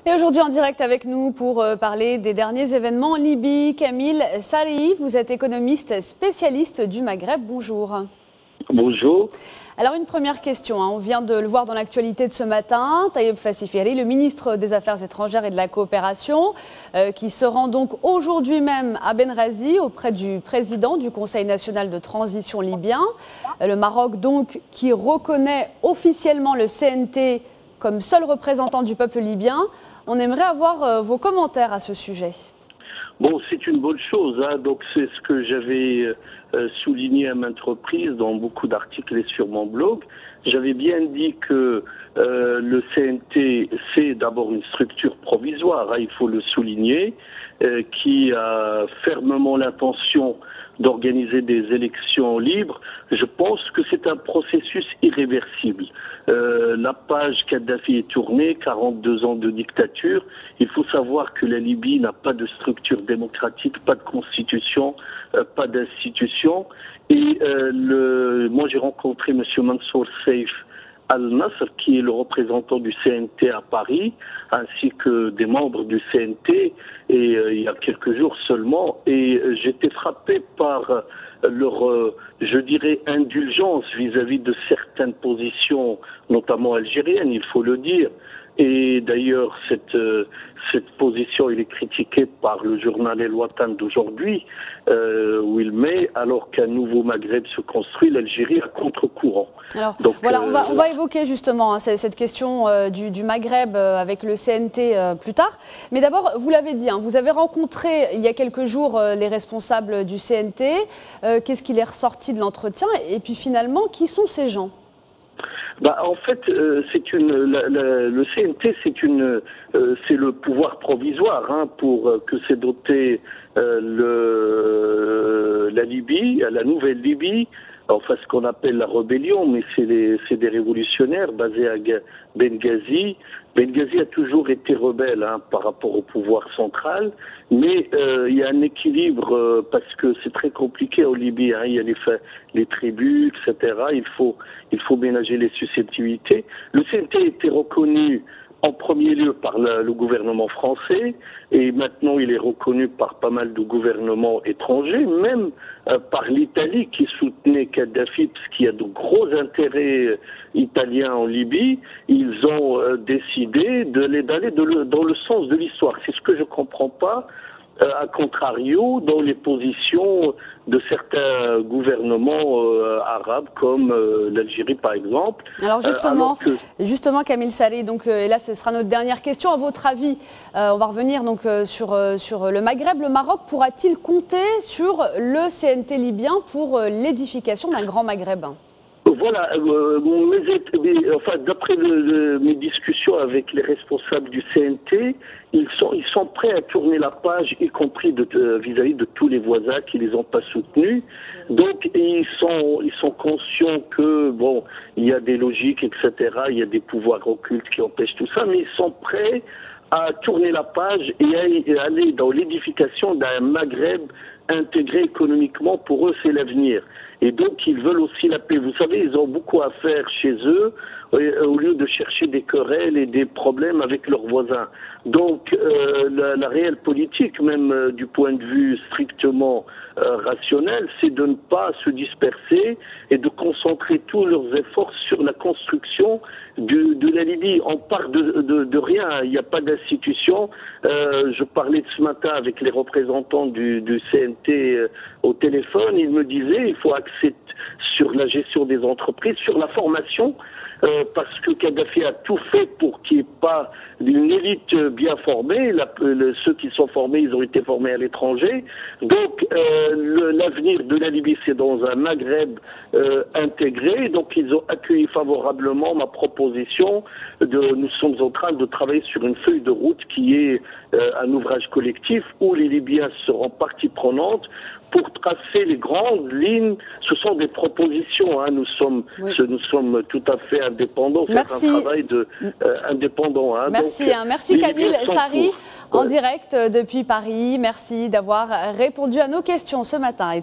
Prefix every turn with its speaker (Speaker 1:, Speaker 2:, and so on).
Speaker 1: Et aujourd'hui en direct avec nous pour parler des derniers événements en Libye, Kamil Sarhi, vous êtes économiste spécialiste du Maghreb. Bonjour.
Speaker 2: Bonjour.
Speaker 1: Alors une première question, on vient de le voir dans l'actualité de ce matin, Taïeb Fassiferi, le ministre des Affaires étrangères et de la coopération, qui se rend donc aujourd'hui même à Benghazi auprès du président du Conseil national de transition libyen. Le Maroc donc qui reconnaît officiellement le CNT comme seul représentant du peuple libyen. On aimerait avoir vos commentaires à ce sujet.
Speaker 2: Bon, c'est une bonne chose, hein. Donc c'est ce que j'avais souligné à maintes reprises dans beaucoup d'articles et sur mon blog. J'avais bien dit que le CNT, c'est d'abord une structure provisoire, hein, il faut le souligner, qui a fermement l'intention d'organiser des élections libres. Je pense que c'est un processus irréversible. La page Kadhafi est tournée, 42 ans de dictature. Il faut savoir que la Libye n'a pas de structure démocratique, pas de constitution, pas d'institution. Et moi j'ai rencontré M. Mansour Saif Al-Nasr, qui est le représentant du CNT à Paris, ainsi que des membres du CNT, et il y a quelques jours seulement, et j'étais frappé par leur, je dirais, indulgence vis-à-vis de certaines positions, notamment algériennes, il faut le dire. Et d'ailleurs, cette position, elle est critiquée par le journal El Watan d'aujourd'hui, où il met, alors qu'un nouveau Maghreb se construit, l'Algérie à contre-courant.
Speaker 1: Alors, donc, voilà, on va évoquer justement hein, cette question du Maghreb avec le CNT plus tard. Mais d'abord, vous l'avez dit, hein, vous avez rencontré il y a quelques jours les responsables du CNT. Qu'est-ce qu'il est ressorti de l'entretien? Et puis finalement, qui sont ces gens?
Speaker 2: En fait, le CNT, c'est le pouvoir provisoire hein, pour que s'est doté la Libye, la nouvelle Libye, enfin ce qu'on appelle la rébellion, mais c'est des révolutionnaires basés à Benghazi. Benghazi a toujours été rebelle hein, par rapport au pouvoir central, mais il y a un équilibre parce que c'est très compliqué en Libye. Hein, il y a les tribus, etc. Il faut ménager les susceptibilités. Le CNT a été reconnu en premier lieu par le gouvernement français et maintenant il est reconnu par pas mal de gouvernements étrangers, même par l'Italie qui soutenait Kadhafi parce qu'il y a de gros intérêts italiens en Libye. Ils ont décidé d'aller dans le sens de l'histoire. C'est ce que je comprends pas. À contrario, dans les positions de certains gouvernements arabes, comme l'Algérie par exemple.
Speaker 1: Alors justement, Kamil Sarhi, donc et là ce sera notre dernière question. À votre avis, on va revenir donc sur le Maghreb. Le Maroc pourra-t-il compter sur le CNT libyen pour l'édification d'un grand maghrébin?
Speaker 2: Voilà, d'après mes discussions avec les responsables du CNT, ils sont prêts à tourner la page, y compris vis-à-vis de tous les voisins qui les ont pas soutenus. Donc ils sont conscients que bon, il y a des logiques, etc. Il y a des pouvoirs occultes qui empêchent tout ça, mais ils sont prêts à tourner la page et à aller dans l'édification d'un Maghreb intégré économiquement. Pour eux, c'est l'avenir. Et donc, ils veulent aussi la paix. Vous savez, ils ont beaucoup à faire chez eux, au lieu de chercher des querelles et des problèmes avec leurs voisins. Donc, la réelle politique, même du point de vue strictement rationnel, c'est de ne pas se disperser et de concentrer tous leurs efforts sur la construction de la Libye. On part de rien, il n'y a pas d'institution. Je parlais ce matin avec les représentants du CNT au téléphone, ils me disaient il faut axer sur la gestion des entreprises, sur la formation, parce que Kadhafi a tout fait pour qu'il n'y ait pas une élite bien formée. Ceux qui sont formés, ils ont été formés à l'étranger. Donc l'avenir de la Libye, c'est dans un Maghreb intégré. Donc ils ont accueilli favorablement ma proposition. Nous sommes en train de travailler sur une feuille de route qui est un ouvrage collectif où les Libyens seront partie prenante pour tracer les grandes lignes. Ce sont des propositions, hein. Nous sommes tout à fait indépendants.
Speaker 1: Merci.
Speaker 2: C'est un travail indépendant. Hein.
Speaker 1: Merci, merci Kamil Sarhi, en direct depuis Paris. Merci d'avoir répondu à nos questions ce matin.